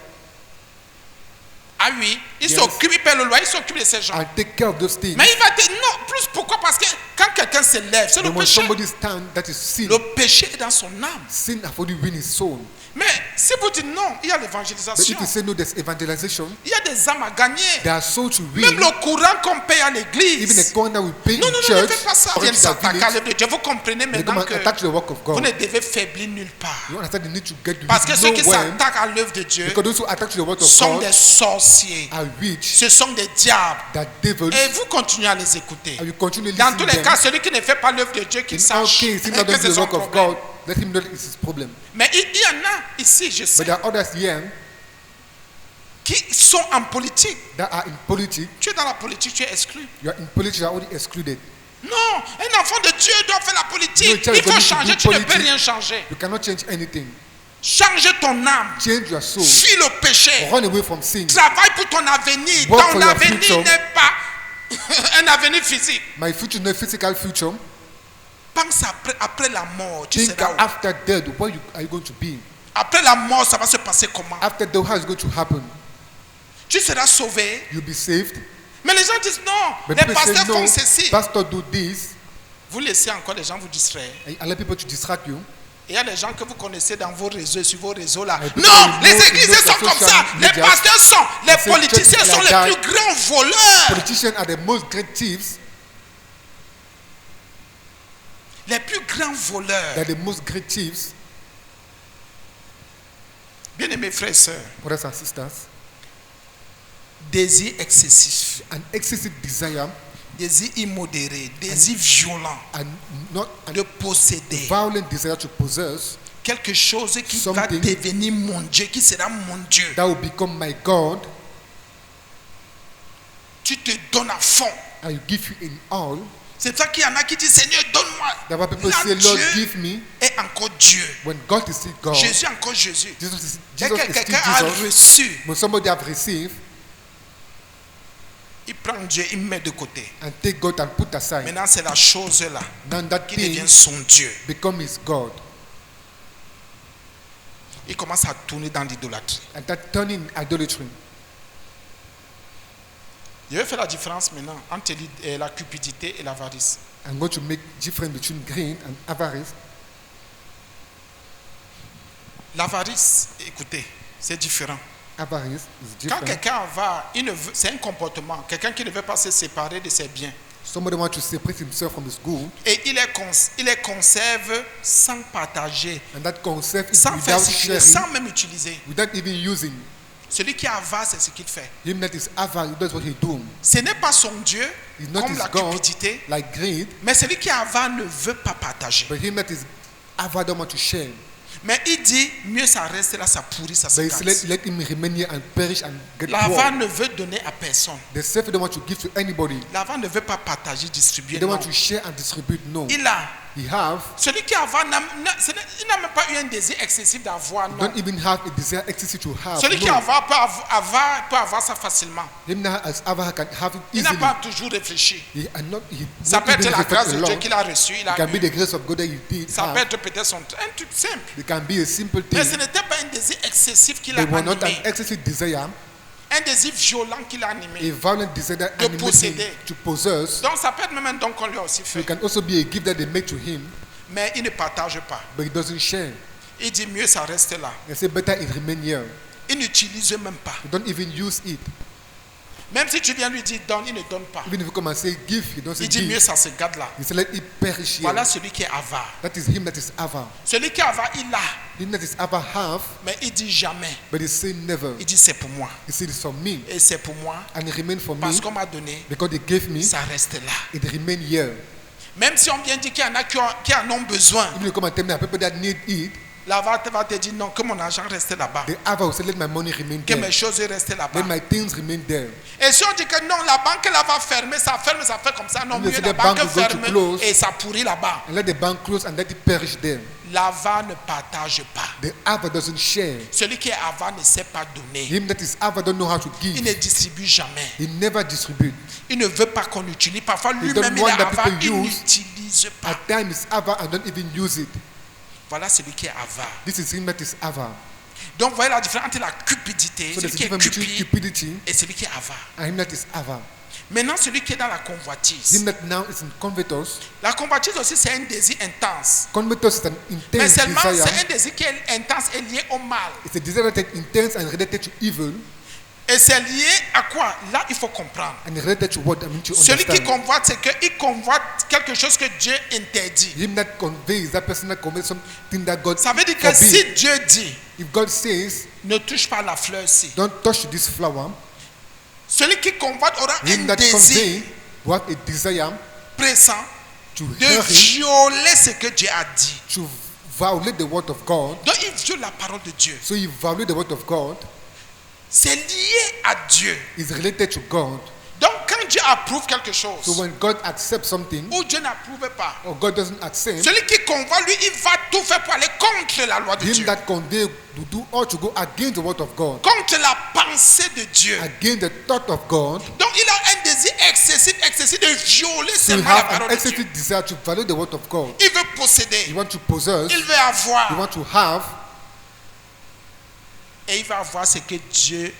Ah oui, il Yes. s'occupe, il paie le loyer, il s'occupe de ces gens. and take care of those things. Mais il va te... Non, plus pourquoi? Parce que quand quelqu'un se lève, c'est le Then when péché. somebody stand, that is sin. Le péché est dans son âme. Sin have already win his soul. Mais si vous dites non, il y a But l'évangélisation. if you say no, there's evangelization. Il y a des âmes à gagner. There are souls to Même win. le courant qu'on paye à Even l'église. the coin that we pay Non, in non, non, ne church, faites pas ça. or Viens in the s'attaquer à village, l'œuvre de Dieu. Vous comprenez they come maintenant and que attack the work of vous God. ne devez faiblir nulle part. You understand the need to get Parce que ceux qui nowhere, s'attaquent à l'œuvre de Dieu because those who attack to the word of sont God des sorciers. are witch, Ce sont des diables. that devils, Et vous continuez à les écouter. and you continue Dans tous listening les them. cas, celui qui ne fait pas l'œuvre de Dieu, qu'il In all sache cases, if que not doing c'est the son work of problème. God, let him know it's his problem. Mais il y en a ici, je But sais, there are others here qui sont en politique. that are in politics. Tu es dans la politique, tu es exclu. You are in politics, you are already excluded. Non, un enfant de Dieu doit faire la politique. No, child Il faut is going to changer, do tu ne peux politics. rien changer. You cannot change anything. Change ton âme. Change your soul. Fuis le péché. Run away from sin. Travaille pour ton avenir. Work Ton for your avenir future. n'est pas un avenir physique. My future, no physical future. Pense après la mort. Tu Think seras où? after death, where are you going to be? Après la mort, ça va se passer comment? After death, how is it going to happen? Tu seras sauvé. You'll be saved. Mais les gens disent non. But Les people say pasteurs font no, ceci. pastor do this, Vous laissez encore les gens vous distraire. and allow people to distract you. Il y a des gens que vous connaissez dans vos réseaux, sur vos réseaux là. Et puis, Non, you les know- églises you know sont the comme social ça. Les media. pasteurs sont. Les say politiciens churches sont like les that. plus grands voleurs. Politicians are the most great thieves. Les plus grands voleurs. They're the most great thieves, Bien-aimés frères et sœurs, brothers and sisters. désir excessif, An excessive desire désir immodéré, désir violent and not an de posséder violent desire to possess quelque chose qui va Something devenir mon Dieu, qui sera mon Dieu. that will become my God, Tu te donnes à fond. and you give you in all. C'est ça qu'il y en a qui disent Seigneur, donne-moi. That why people Là, say, Lord, Dieu give me. est encore Dieu. When God is still God, Jésus est encore Jésus. Jesus is Dès still que quelqu'un a Jesus. reçu, When somebody have received il prend Dieu, il met de côté. and take God and put aside, Maintenant, c'est la chose là then that qui thing devient son Dieu. become his God. Il commence à tourner dans l'idolâtrie. And that turning idolatry. Je vais faire la différence maintenant entre la cupidité et l'avarice. I'm going to make difference between greed and avarice. L'avarice, écoutez, c'est différent. Avarice is Quand different. quelqu'un avare, c'est un comportement. Quelqu'un qui ne veut pas se séparer de ses biens. Somebody wants to separate himself from his good, Et il les conserve sans partager, and that concept is sans faire without circuler, sharing, sans même utiliser. without even using. Celui qui avare, c'est ce qu'il fait. Him that is avarice, that's what he do. Ce n'est pas son Dieu, He's not comme his la God, cupidité, like greed, mais celui qui avare ne veut pas partager. but him that is avarice don't want to share. Mais il dit, mieux ça reste là, ça pourrit, ça se But he casse. said, let him remain here and perish and get L'avare poor. ne veut donner à personne. The self don't want to give to anybody. L'avare ne veut pas partager, He distribuer. don't Non. want to share and distribute. No. Il a, he have, Celui qui avare, il n'a même pas eu un désir excessif d'avoir, non. don't even have a desire excessive to have. Celui qui No. avare peut avoir ça facilement. Him now as Ava can have it Il n'a easily. pas toujours réfléchi. He Ça not peut être even la reflect grâce a de lot. Dieu qu'il a reçue. Il It a can be eu. the grace of God that you did Ça peut have. être peut-être un truc simple. It can be a simple Mais thing. ce n'était pas un désir excessif qu'il a They were not an animé. excessive desire, Un désir violent qu'il a a animé. violent desire that De animated him posséder. to possess. Donc ça peut être même un don qu'on lui a aussi So it fait. can also be a gift that they make to him, Mais il ne partage pas. but he doesn't share. Il dit mieux ça reste là. They say better it remain here. Il n'utilise même pas. You don't even use it. Même si tu viens lui dire donne, il ne donne pas. Even if you come and say give, you don't say Il dit mieux give. ça se garde là. You say let it perish here. Voilà celui qui est avare. That is him that is Ava. Celui qui est avare, il a. Him that is Ava have, Mais il dit jamais. but he say never. Il dit c'est pour moi. He said it's for me. Et c'est pour moi. And it remain for me Parce qu'on m'a donné. because they gave me. Ça reste là. It remain here. Même si on vient dire qu'il y en a qui en ont besoin. Even if you come and tell me that people that need it, L'avare va te dire non, que mon argent reste là-bas. the Ava will say let my money remain Que there. mes choses restent là-bas. Let my things remain there. Et si on dit que non, la banque là va fermer, ça fait comme ça. Non, And mieux they say la the banque bank will go to ferme close. et ça pourrit là-bas. And let the bank close and let it perish there. L'avare ne partage pas. The Ava doesn't share. Celui qui est avare ne sait pas donner. Him that is Ava don't know how to Il give. ne distribue jamais. He never distribute. Il ne veut pas qu'on l'utilise. Parfois don't lui-même il want est that avare, people il use. n'utilise pas. At times Ava and don't even use it. Voilà celui qui est avare. This is him that is Ava. Donc voyez la différence entre la cupidité, So celui there's a qui est difference between cupide, cupidity et celui qui est avare. and him that is Ava. Maintenant celui qui est dans la convoitise. Him that now is in covetous. La convoitise aussi c'est un désir intense. Covetous is an Mais intense seulement c'est desire. un désir qui est intense et lié au mal. It's a desire that is intense and related to evil Et c'est lié à quoi? Là, il faut comprendre. and related to what I mean to Celui qui understand. convoite, c'est qu'il convoite quelque chose que Dieu interdit. Him that conveys, that person that conveys something that God Ça veut dire que si forbid. Dieu dit, If God says, ne touche pas la fleur-ci, don't touch this flower, celui qui convoite aura him un that désir convey will have a desire pressant to de hear him, violer ce que Dieu a dit. to violate the word of God. Donc il viole la parole de Dieu. So you violate the word of God, C'est lié à Dieu. is related to God. Donc quand Dieu approuve quelque So chose, when God accepts something, ou Dieu n'approuve pas, or God doesn't accept, celui qui convoite, lui, il va tout faire pour aller contre la loi de him Dieu. that convey to do all to go against the word of God, Contre la pensée de Dieu. against the thought of God. Donc il a un désir excessif de violer So you seulement la have an parole de Dieu. excessive desire to violate the word of God. Il veut posséder, You want to possess, il veut avoir, you want to have, et il va avoir ce que Dieu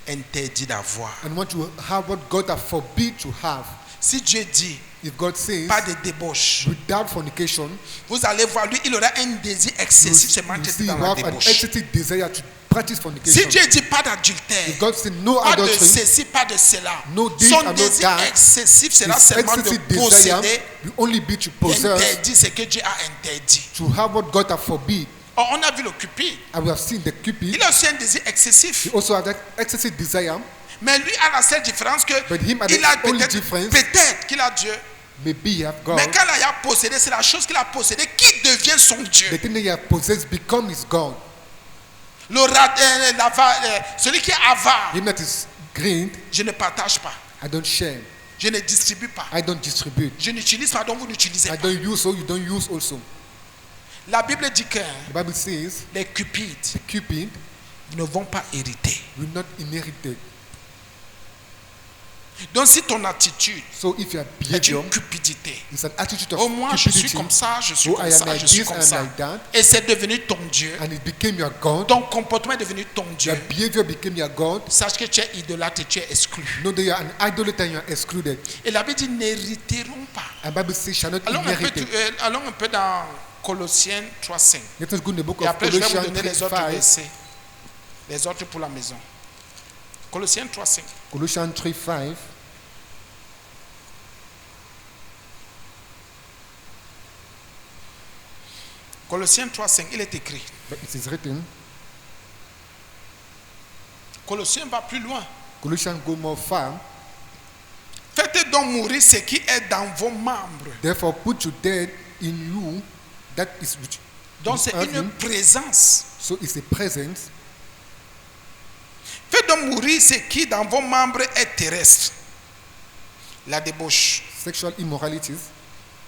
interdit d'avoir. and want to have what God has forbid to have. Si Dieu dit If God says, pas de débauche, without fornication, vous allez voir, lui, il aura un désir excessif seulement you d'être see, you dans la have an débauche. excessive desire to practice Si fornication. Dieu dit pas d'adultère, If God says no pas de adultery, ceci, pas de cela, no this son and no désir that, excessif sera his seulement de excessive desire posséder, will only be to possess, interdit ce que Dieu a interdit. to have what God has forbid. Oh, on a vu le cupide. And we have seen the Cupid. Il a aussi un désir excessif. He also has that excessive desire. Mais lui a la seule différence que But him had il a the only peut-être difference. qu'il a Dieu. Maybe he have God. Mais quand il a possédé, c'est la chose qu'il a possédée qui devient son Dieu. The thing that he has possessed become his God. Celui qui est avare, Him that is greed, je ne partage pas. I don't share. Je ne distribue pas. I don't distribute. Je n'utilise pas, donc vous n'utilisez I pas. don't use so you don't use also. La Bible dit que The Bible says les cupides the Cupid ne vont pas hériter. will not inherit it. Donc si ton attitude So if your est behavior une cupidité, is an attitude of oh moi je suis cupidity, comme ça, je suis oh comme I am ça, like je suis this, I comme am ça, like that, et c'est devenu ton Dieu, and it became your God, ton comportement est devenu ton Dieu, your behavior became your God, sache que tu es idolâtre et tu es exclu. know that you are an idolater and you are excluded. Et la Bible dit n'hériteront pas. And Bible says shall not Allons inherit it. allons un peu dans Colossiens 3:5. Let us go in the book Et of après je vais vous Colossians donner les autres 3:5. versets, les autres pour la maison. Colossiens 3:5. Colossians 3:5. Colossiens 3:5, il est écrit. But it is written. Colossiens va plus loin. Colossians go more far. Faites donc mourir ce qui est dans vos membres. Therefore put to death in you that is which Donc is c'est earthly. une présence. So it's a presence. Faites donc mourir ce qui dans vos membres est terrestre. La débauche, Sexual immoralities.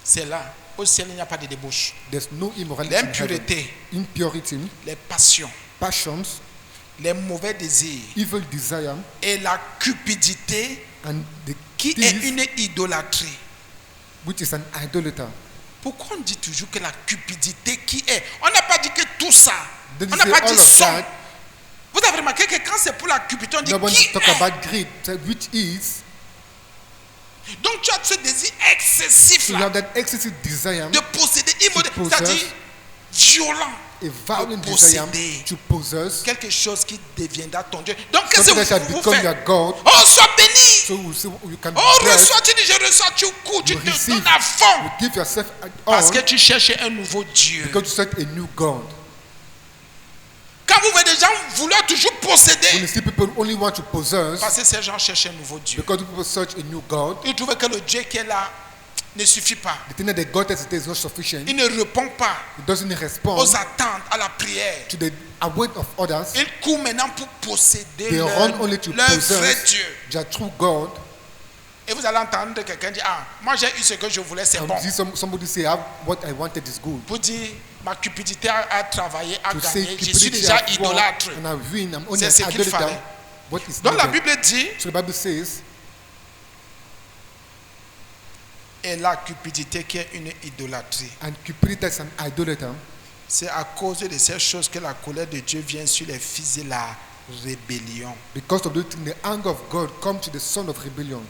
c'est là. au ciel, il n'y a pas de débauche. There's no immorality in heaven. L'impureté, Impurity, les passions, passions, les mauvais désirs evil desire, et la cupidité and the qui est thief, une idolâtrie. which is an idolater. Pourquoi on dit toujours que la cupidité qui est? On n'a pas dit que tout ça. Then On you n'a say pas dit all of son. that. Vous avez remarqué que quand c'est pour la cupidité, on dit No one qui talk est. about greed, say which is. Donc tu as ce désir excessif So you là, have that excessive desire, de posséder, possess, c'est-à-dire violent. a violent de desire posséder to possess quelque chose qui deviendra ton Dieu. Donc qu'est-ce something that shall que vous become faites? your God. Oh, sois béni. So you can Oh, bless, reçois, tu dis je reçois, tu cours, tu you te receive, donnes à fond. you give yourself Parce all que tu cherches un nouveau Dieu. because you search a new God. Quand vous voyez des gens vouloir toujours When posséder, you see people only want to possess parce que ces gens cherchent un nouveau Dieu. because people search a new God, Ils trouvent que le Dieu qui est là ne suffit pas. the thing that the God that is there is not sufficient. Il ne répond pas It doesn't respond aux attentes, à la prière. to the await of others. Ils courent maintenant pour posséder They run only leur to vrai possess Dieu. their true God. Et vous allez entendre quelqu'un dire, ah, moi j'ai eu ce que je voulais, c'est And bon. see somebody say, what I wanted is good. Pour dire, ma cupidité a travaillé, a To say gagné, je suis cupidity déjà I've won idolâtre. and I win, I'm only C'est an ce qu'il idolater. fallait. What is Donc la needed? Bible dit, So the Bible says, et la cupidité qui est une idolâtrie. and cupidity is an idolater. C'est à cause de ces choses que la colère de Dieu vient sur les fils de la rébellion. Because of the thing, the anger of God comes to the son of rebellion.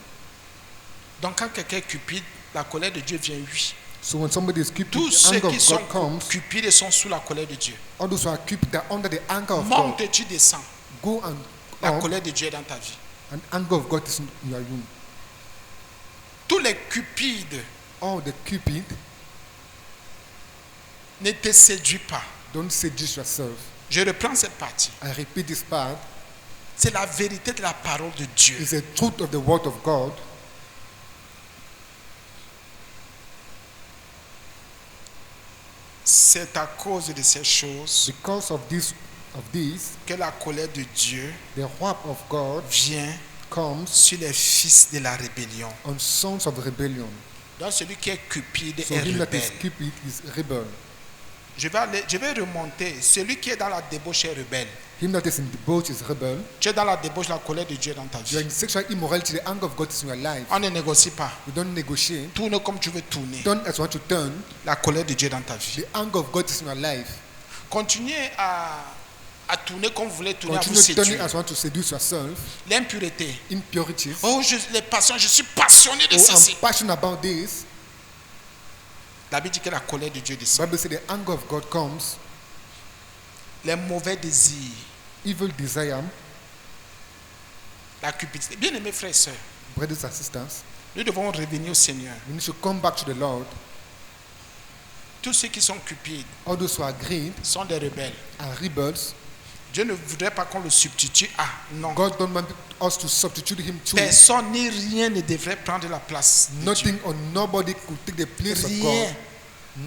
Donc quand quelqu'un est cupide, la colère de Dieu vient, oui. So when somebody is cupid, Tous the ceux anger qui of sont God comes. cupides sont sous la colère de Dieu. All those who are cupid, they're under the anger of God. Monte, tu descends. Go and La up, colère de Dieu est dans ta vie. and anger of God is in your room. Tous les cupides All the cupid, ne te séduisent pas. don't seduce yourself. Je reprends cette partie. I repeat this part. C'est la vérité de la parole de Dieu. It's the truth of the word of God. C'est à cause de ces choses Because of this, que la colère de Dieu the wrath of God vient comes sur les fils de la rébellion. on sons of rebellion. Donc celui qui est cupide So est him that is rebelle. cupid is rebel. Je vais remonter. Celui qui est dans la débauche est rebelle. Him that is in debauch is rebel. Tu es dans la débauche, la colère de Dieu est dans ta You are vie. in sexual immorality, the anger of God is in your life. On ne négocie pas. You don't negotiate. Tourne comme tu veux tourner. Turn as you want to turn. La colère de Dieu est dans ta vie. The anger of God is in your life. Continuez à tourner comme vous voulez tourner, à vous Continue turning séduire. as you want to seduce yourself. L'impureté. Impurities. Oh, les passions, je suis passionné de Oh, ceci. I'm passionate about this. La Bible dit que la colère de Dieu descend. Bible says the anger of God comes. Les mauvais désirs, Evil desire. la cupidité. Bien aimés frères et sœurs, Brothers and sisters, nous devons revenir au Seigneur. we need to come back to the Lord. Tous ceux qui sont cupides All those who are greed sont des rebelles. are rebels. Dieu ne voudrait pas qu'on le substitue à. Non. God don't want us to substitute him to. Personne ni rien ne devrait prendre la place de Dieu. Nothing or nobody could take the place of Rien God.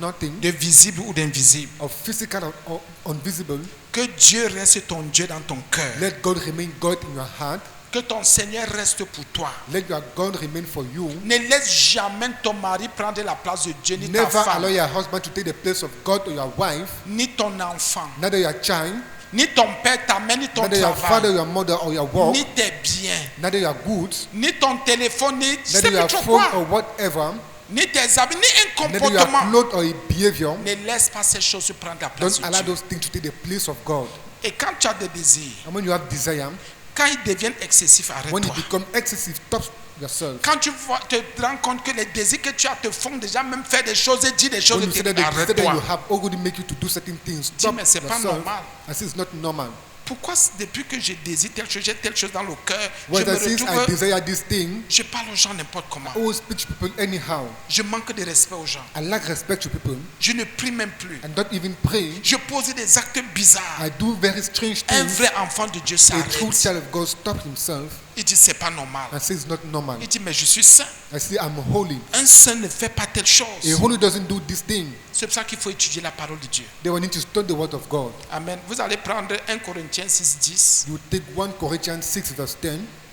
Nothing de visible ou d'invisible. of physical or invisible. Que Dieu reste ton Dieu dans ton cœur. Let God remain God in your heart. Que ton Seigneur reste pour toi. Let your God remain for you. Ne laisse jamais ton mari prendre la place de Dieu, ni ta Never allow femme, your husband to take the place of God or your wife, ni ton enfant, neither your child, ni ton père, ta mère, ni ton neither your father, travail, your mother, or your work, ni tes biens, neither your goods, ni ton téléphone, ni je sais neither plus your trop phone quoi, or whatever, ni tes habits, ni un neither your comportement. clothes or a behavior. Ne laisse pas ces choses prendre la place Don't de allow Dieu. those things to take the place of God. Et quand tu as des désirs, And when you have desire, quand ils deviennent excessifs, when it arrête-toi. become excessive, stop yourself. Quand tu te rends compte que les désirs que tu as te font déjà même faire des choses et dire des choses, When you see that the desire that you arrête-toi. have already make you to do certain things, Dis, stop mais c'est pas yourself. normal. I say it's not normal. Pourquoi depuis que je désire telle chose, j'ai telle chose dans le cœur, je Whether me since I retrouve, desire this thing, je parle aux gens n'importe comment. I always speak to people anyhow. Je manque de respect aux gens. I lack respect to people. Je ne prie même plus. I don't even pray. Je pose des actes bizarres. I do very strange Un things. vrai enfant de Dieu A true s'arrête. child of God stops himself Il dit c'est pas normal. and says it's not normal. Il dit mais je suis saint. I say I'm holy. Un saint ne fait pas telle chose. A holy doesn't do this thing. C'est pour ça qu'il faut étudier la parole de Dieu. They will need to study the word of God. Amen. Vous allez prendre 1 Corinthiens 6, 10 You take 1 Corinthians 6 verse 10.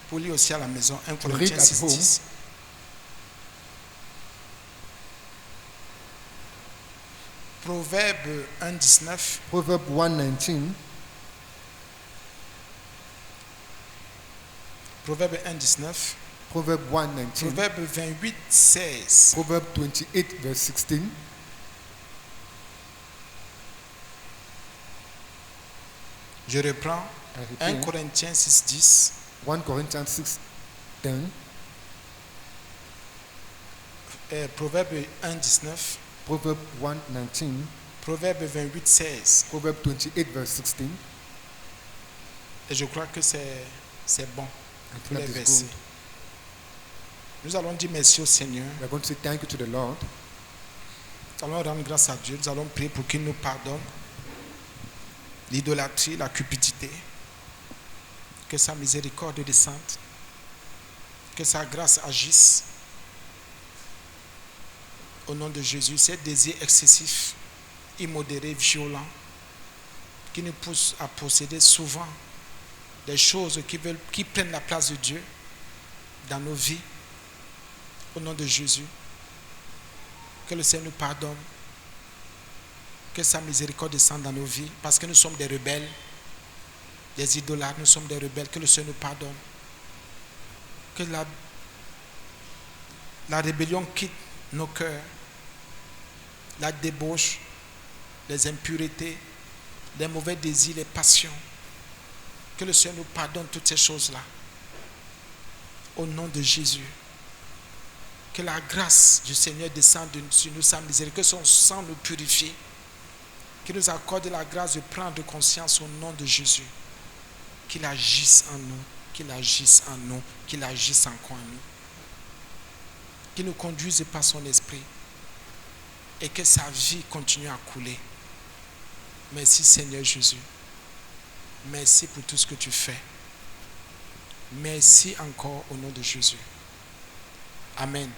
pour lire aussi à la maison. 1 Read Corinthiens at 6, home. 10. Proverbe 1,19. Proverb 1:19. Proverbe 1,19. Proverb 1:19. Proverbe 28,16. Proverb 28 verse 16. Je reprends. I 1 repeat. Corinthiens 6,10. 1 Corinthians 6:10. Proverbe 1,19. Proverb 1:19. Proverbe 28,16. Proverb 28 verse 16. Et je crois que c'est bon I pour think les that is versets. good. Nous allons dire merci au Seigneur. We are going to say thank you to the Lord. Nous allons rendre grâce à Dieu. Nous allons prier pour qu'il nous pardonne l'idolâtrie, la cupidité. Que sa miséricorde descende. Que sa grâce agisse. Au nom de Jésus, ces désirs excessifs, immodérés, violents, qui nous poussent à posséder souvent des choses qui prennent la place de Dieu dans nos vies. Au nom de Jésus, que le Seigneur nous pardonne. Que sa miséricorde descende dans nos vies, parce que nous sommes des rebelles, des idolâtres, nous sommes des rebelles. Que le Seigneur nous pardonne. Que la rébellion quitte nos cœurs, la débauche, les impuretés, les mauvais désirs, les passions. Que le Seigneur nous pardonne toutes ces choses-là. Au nom de Jésus. Que la grâce du Seigneur descende sur nous, sa miséricorde, que son sang nous purifie. Qu'il nous accorde la grâce de prendre conscience au nom de Jésus. Qu'il agisse en nous, qu'il agisse en nous, qu'il agisse encore en nous. Qu'il nous conduise par son esprit et que sa vie continue à couler. Merci Seigneur Jésus. Merci pour tout ce que tu fais. Merci encore au nom de Jésus. Amen.